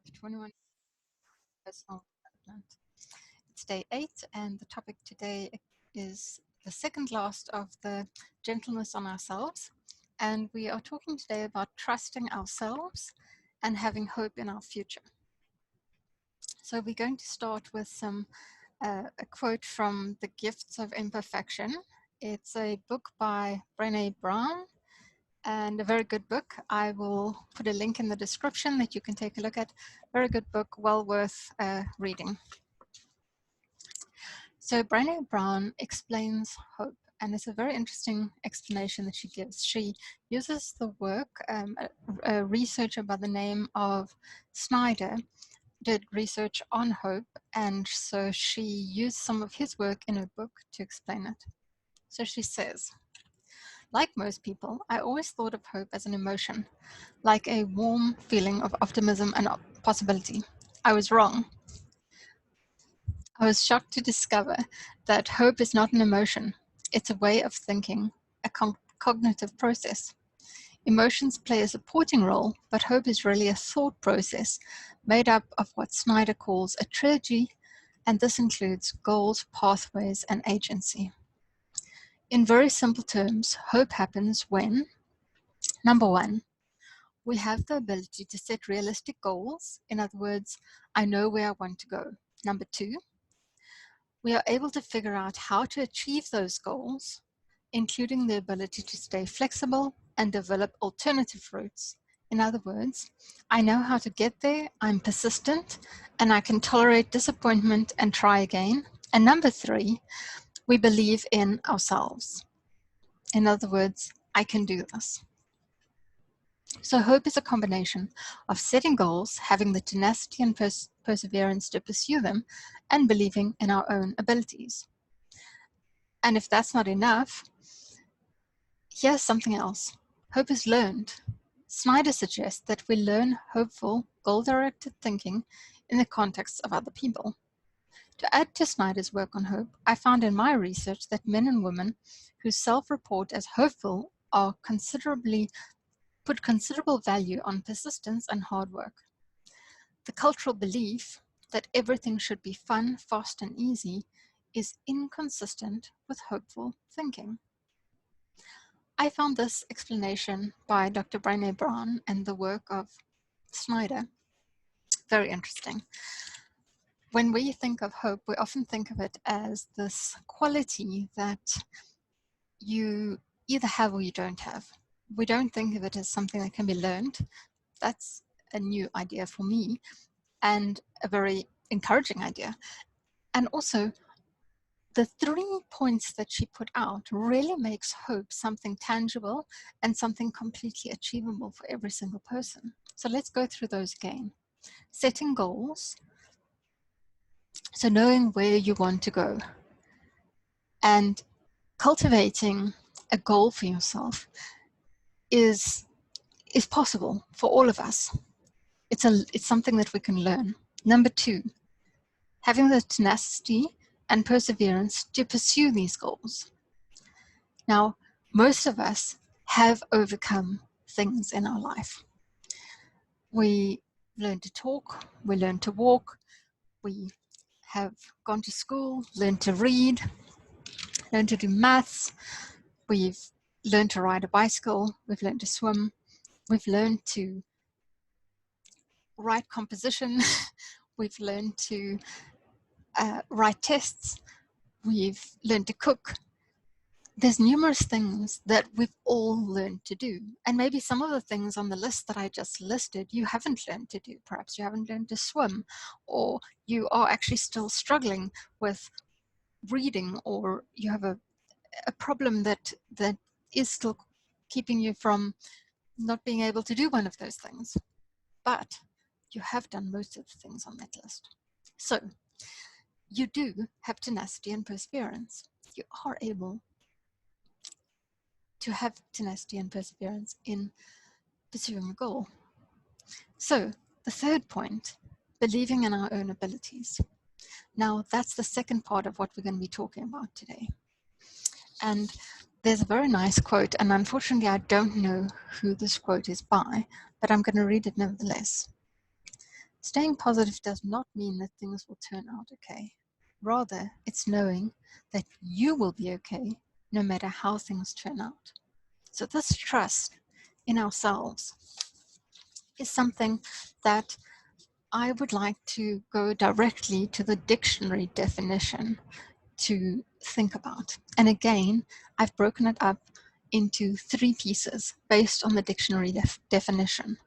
of 21 Personal Development. It's day 8, and the topic today is the second last of the gentleness on ourselves. And we are talking today about trusting ourselves and having hope in our future. So we're going to start with a quote from The Gifts of Imperfection. It's a book by Brené Brown, and a very good book. I will put a link in the description that you can take a look at. Very good book, well worth reading. So Brené Brown explains hope, and it's a very interesting explanation that she gives. She uses the work, a researcher by the name of Snyder did research on hope, and so she used some of his work in her book to explain it. So she says, like most people, I always thought of hope as an emotion, like a warm feeling of optimism and possibility. I was wrong. I was shocked to discover that hope is not an emotion. It's a way of thinking, a cognitive process. Emotions play a supporting role, but hope is really a thought process made up of what Snyder calls a trilogy, and this includes goals, pathways, and agency. In very simple terms, hope happens when, number one, we have the ability to set realistic goals. In other words, I know where I want to go. Number two, we are able to figure out how to achieve those goals, including the ability to stay flexible and develop alternative routes. In other words, I know how to get there, I'm persistent, and I can tolerate disappointment and try again. And number three, we believe in ourselves. In other words, I can do this. So hope is a combination of setting goals, having the tenacity and perseverance to pursue them, and believing in our own abilities. And if that's not enough, here's something else. Hope is learned. Snyder suggests that we learn hopeful, goal-directed thinking in the context of other people. To add to Snyder's work on hope, I found in my research that men and women who self-report as hopeful are put considerable value on persistence and hard work. The cultural belief that everything should be fun, fast, and easy is inconsistent with hopeful thinking. I found this explanation by Dr. Brené Brown and the work of Snyder very interesting. When we think of hope, we often think of it as this quality that you either have or you don't have. We don't think of it as something that can be learned. That's a new idea for me and a very encouraging idea. And also, the 3 points that she put out really makes hope something tangible and something completely achievable for every single person. So let's go through those again. Setting goals, so knowing where you want to go, and cultivating a goal for yourself is possible for all of us. It's something that we can learn. Number 2, having the tenacity and perseverance to pursue these goals. Now, most of us have overcome things in our life. We learn to talk, we learn to walk, we have gone to school, learned to read, learned to do maths, we've learned to ride a bicycle, we've learned to swim, we've learned to write composition, we've learned to write tests, we've learned to cook. There's numerous things that we've all learned to do. And maybe some of the things on the list that I just listed, you haven't learned to do. Perhaps you haven't learned to swim, or you are actually still struggling with reading, or you have a problem that is still keeping you from not being able to do one of those things. But you have done most of the things on that list. So you do have tenacity and perseverance. You are able to have tenacity and perseverance in pursuing a goal. So the third point, believing in our own abilities. Now that's the second part of what we're going to be talking about today. And there's a very nice quote, and unfortunately I don't know who this quote is by, but I'm going to read it nevertheless. Staying positive does not mean that things will turn out okay. Rather, it's knowing that you will be okay no matter how things turn out. So this trust in ourselves is something that I would like to go directly to the dictionary definition to think about. And again, I've broken it up into 3 pieces based on the dictionary definition.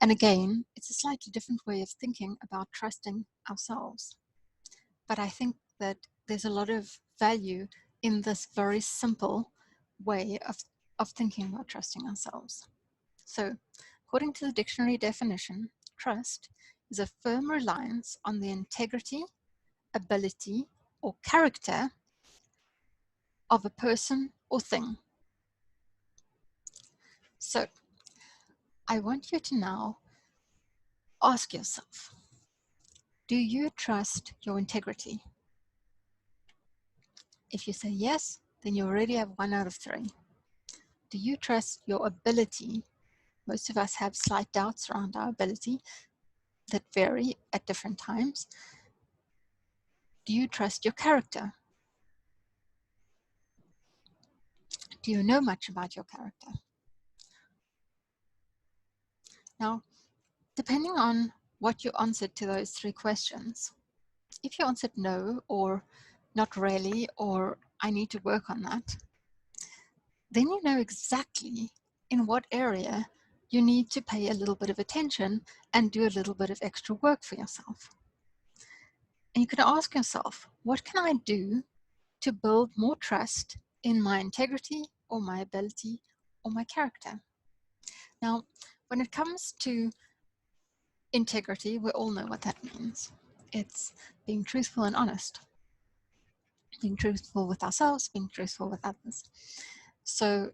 And again, it's a slightly different way of thinking about trusting ourselves. But I think that there's a lot of value in this very simple way of thinking about trusting ourselves. So, according to the dictionary definition, trust is a firm reliance on the integrity, ability, or character of a person or thing. So, I want you to now ask yourself, do you trust your integrity? If you say yes, then you already have 1 out of 3. Do you trust your ability? Most of us have slight doubts around our ability that vary at different times. Do you trust your character? Do you know much about your character? Now, depending on what you answered to those 3 questions, if you answered no, or not really, or I need to work on that, then you know exactly in what area you need to pay a little bit of attention and do a little bit of extra work for yourself. And you can ask yourself, what can I do to build more trust in my integrity or my ability or my character? Now, when it comes to integrity, we all know what that means. It's being truthful and honest, being truthful with ourselves, being truthful with others. So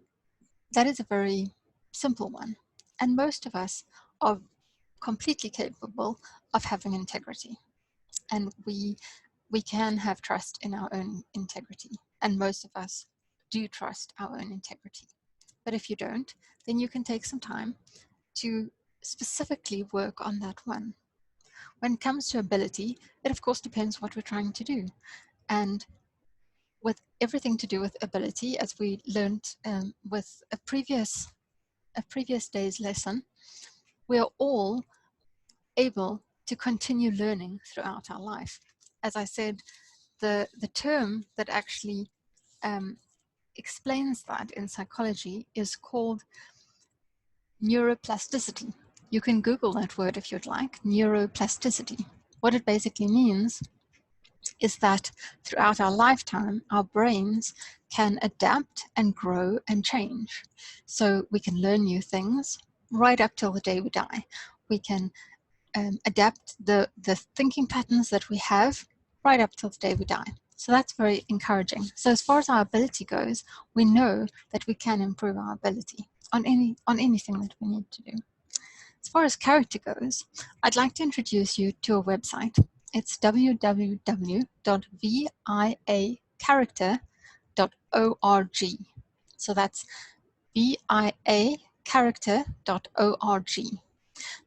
that is a very simple one. And most of us are completely capable of having integrity. And we can have trust in our own integrity. And most of us do trust our own integrity. But if you don't, then you can take some time to specifically work on that one. When it comes to ability, it of course depends what we're trying to do. And with everything to do with ability, as we learned with a previous day's lesson, we are all able to continue learning throughout our life. As I said, the term that actually explains that in psychology is called neuroplasticity. You can Google that word if you'd like, neuroplasticity. What it basically means is that throughout our lifetime, our brains can adapt and grow and change. So we can learn new things right up till the day we die. We can adapt the thinking patterns that we have right up till the day we die. So that's very encouraging. So as far as our ability goes, we know that we can improve our ability on anything that we need to do. As far as character goes, I'd like to introduce you to a website. It's www.viacharacter.org. So that's viacharacter.org.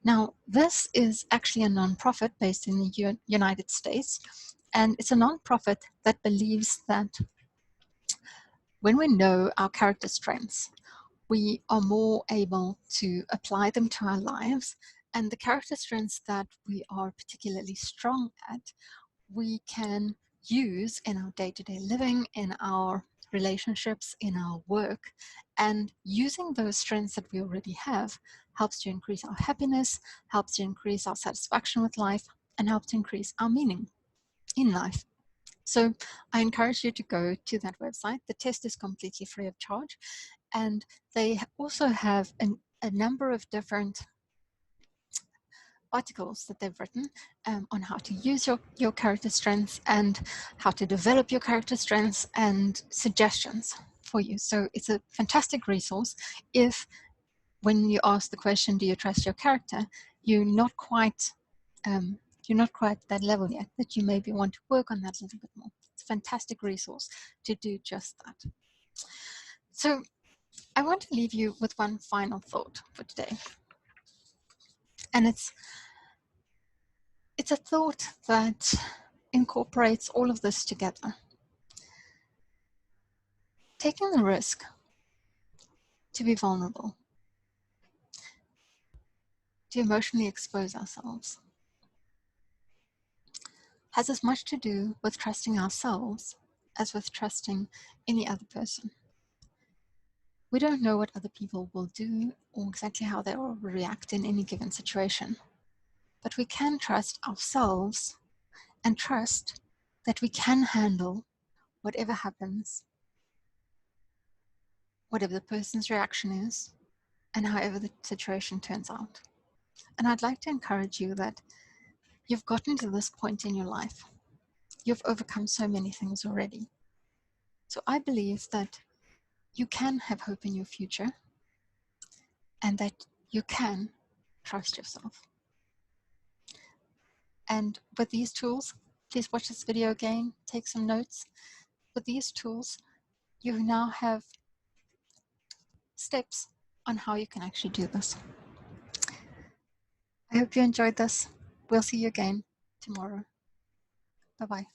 Now, this is actually a nonprofit based in the United States, and it's a nonprofit that believes that when we know our character strengths, we are more able to apply them to our lives, and the character strengths that we are particularly strong at, we can use in our day-to-day living, in our relationships, in our work, and using those strengths that we already have helps to increase our happiness, helps to increase our satisfaction with life, and helps to increase our meaning in life. So I encourage you to go to that website. The test is completely free of charge, and they also have a number of different articles that they've written on how to use your character strengths and how to develop your character strengths and suggestions for you. So it's a fantastic resource if, when you ask the question, do you trust your character, you're not quite that level yet, that you maybe want to work on that a little bit more. It's a fantastic resource to do just that. So I want to leave you with one final thought for today. And it's a thought that incorporates all of this together. Taking the risk to be vulnerable, to emotionally expose ourselves, has as much to do with trusting ourselves as with trusting any other person. We don't know what other people will do or exactly how they will react in any given situation, but we can trust ourselves and trust that we can handle whatever happens, whatever the person's reaction is, and however the situation turns out. And I'd like to encourage you that you've gotten to this point in your life. You've overcome so many things already. So I believe that you can have hope in your future and that you can trust yourself. And with these tools, please watch this video again, take some notes. With these tools, you now have steps on how you can actually do this. I hope you enjoyed this. We'll see you again tomorrow. Bye-bye.